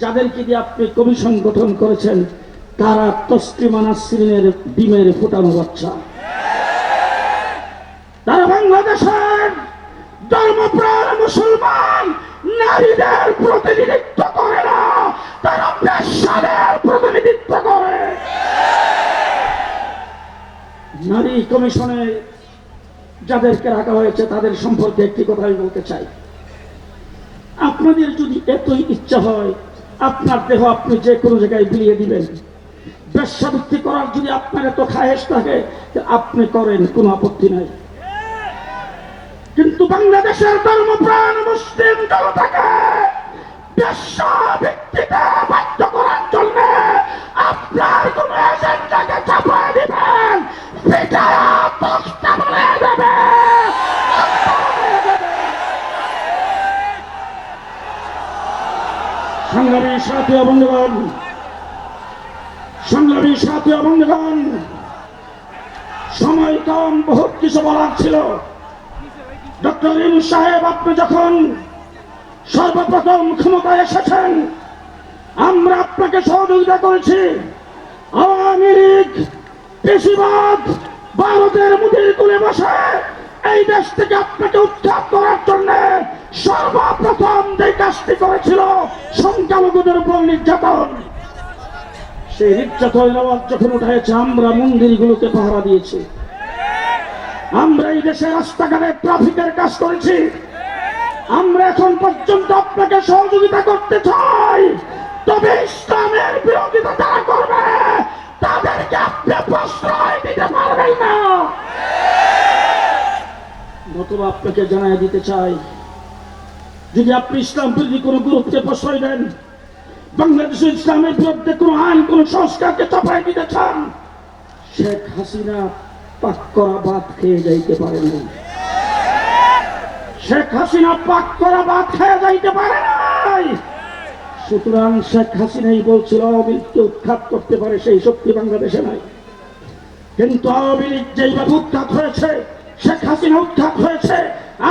যাদেরকে দিয়ে আপনি কমিশন গঠন করেছেন তারা তসলিমা নাসরিনের ডিমের ফুটানো বাচ্চা। তারা বাংলাদেশের ধর্মপ্রাণ মুসলমান নারীদের প্রতিনিধিত্ব করে না, তারা বেশ্যাদের প্রতিনিধিত্ব করে। নারী কমিশনে যাদেরকে রাখা হয়েছে তাদের সম্পর্কে একটি কথা আমি বলতে চাই। আপনাদের যদি এতই ইচ্ছা হয় আপনার দেহ আপনি যে কোনো জায়গায় বিলিয়ে দিবেন, বেশ্যাবৃত্তি করার যদি আপনার এত খায়েশ থাকে আপনি করেন, কোনো আপত্তি নাই। কিন্তু বাংলাদেশের ধর্মপ্রাণ মুসলিম জনতাকে বেশ্যাবৃত্তিতে বাধ্য করার জন্য আপনার কোন এজেন্ডাকে চাপিয়ে দিবেন, পিটায়া তখতা বানিয়ে দেবে। সংগ্রামী সাথী বন্ধুগণ, সংগ্রামী সাথী বন্ধুগণ, সময় কম, বহুত কিছু বলার ছিল। ডক্টর ইউনূস সাহেব, আপনি যখন সর্বপ্রথম ক্ষমতায় এসেছেন আমরা আপনাকে সহযোগিতা করেছি। আওয়ামী লীগ পেশিবাদ ভারতের মুঠির তুলে বসে এই দেশ থেকে আপনাকে উৎখাত করার জন্য সর্বপ্রথম যে কাজটি করেছিল সংখ্যালঘুদের উপর নির্যাতন। সেই নির্যাতনের আওয়াজ যখন উঠেছে আমরা মন্দিরগুলোকে পাহারা দিয়েছি, আমরা এই দেশে রাস্তাঘাটে ট্রাফিকের কাজ করেছি। আমরা এখন পর্যন্ত আপনাকে সহযোগিতা করতে চাই, তবে ইসলামের বিরোধিতা যারা করবে তাদেরকে আপনি প্রশ্রয় দিতে পারবেন না। নতুবা আপনাকে জানাই দিতে চাই, যদি আপনি ইসলাম বিরোধী কোন গ্রুপকে প্রশ্রয় দেন, বাংলাদেশের ইসলামের বিরুদ্ধে কোন আইন কোন সংস্কারকে চাপাই দিতে চান, শেখ হাসিনা পাক করা ভাত খেয়ে যাইতে পারে না। শেখ হাসিনা পাক করা ভাত খেয়ে যাইতে পারে নাই। সুতরাং শেখ হাসিনাই বলছিল আওয়ামী লীগকে উৎখাত করতে পারে, সেই শক্তি বাংলাদেশে নাই। কিন্তু আওয়ামী লীগ যেইভাবে উৎখাত হয়েছে, শেখ হাসিনা উৎখাত হয়েছে,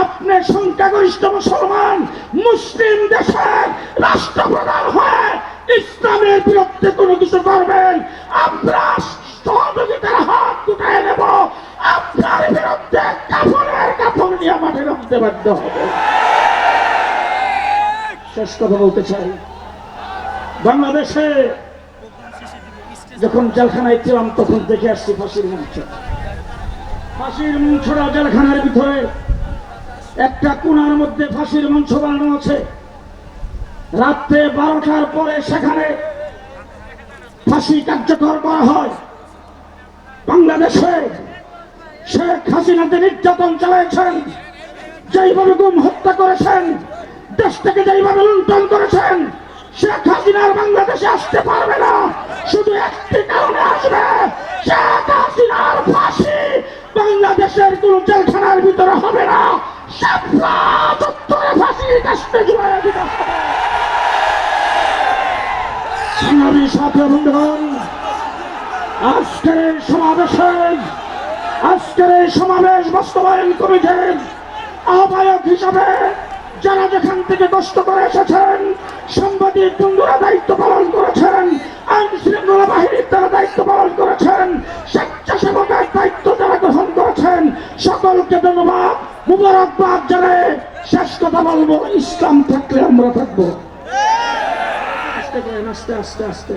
আপনি সংখ্যাগরিষ্ঠ মুসলমান মুসলিম দেশের রাষ্ট্রপ্রধান হয়ে ইসলামের বিরুদ্ধে কোনো কিছু করবেন, আমরা সহযোগিতার হাত উঠায় নেব, আপনার বিরুদ্ধে কাফনের কাফন নিয়ে মাঠে নামতে বাধ্য হবে। শেষ কথা বলতে চাই, বাংলাদেশে যখন জেলখানায় ছিলাম তখন দেখে আসছি ফাঁসির মঞ্চ। ফাঁসির মঞ্চটা জেলখানার ভিতরে একটা কোণার মধ্যে ফাঁসির মঞ্চ বানানো আছে। রাত্রে 12টার পরে সেখানে ফাঁসি কার্যকর করা হয়। বাংলাদেশে শেখ হাসিনাতে নির্যাতন চালিয়েছেন, যেইভাবে গুম হত্যা করেছেন, দেশ থেকে যেইভাবে লুণ্ঠন করেছেন, শেখ হাসিনার বাংলাদেশে আসতে পারবে না। শুধু একটি কারণে আসবে, শেখ হাসিনার ফাঁসি বাংলাদেশের কোন জেলখানার ভিতরে হবে না, শাপলা চত্বরে ফাঁসির কাস্তে ঝুলিয়ে দিতে হবে। সংগ্রামী সাথী বন্ধুগণ, আজকের এই সমাবেশ বাস্তবায়ন কমিটির আহ্বায়ক হিসাবে যারা যেখান থেকে কষ্ট করে এসেছেন, সাংবাদিক বন্ধুরা দায়িত্ব পালন করেছেন, আইন শৃঙ্খলা বাহিনীর তারা দায়িত্ব পালন করেছেন, স্বেচ্ছাসেবকের দায়িত্ব যারা গ্রহণ করেছেন, সকলকে ধন্যবাদ, মুবারকবাদ জানাই। শেষ কথা বলবো, ইসলাম থাকলে আমরা থাকবো। আস্তে আস্তে আস্তে আস্তে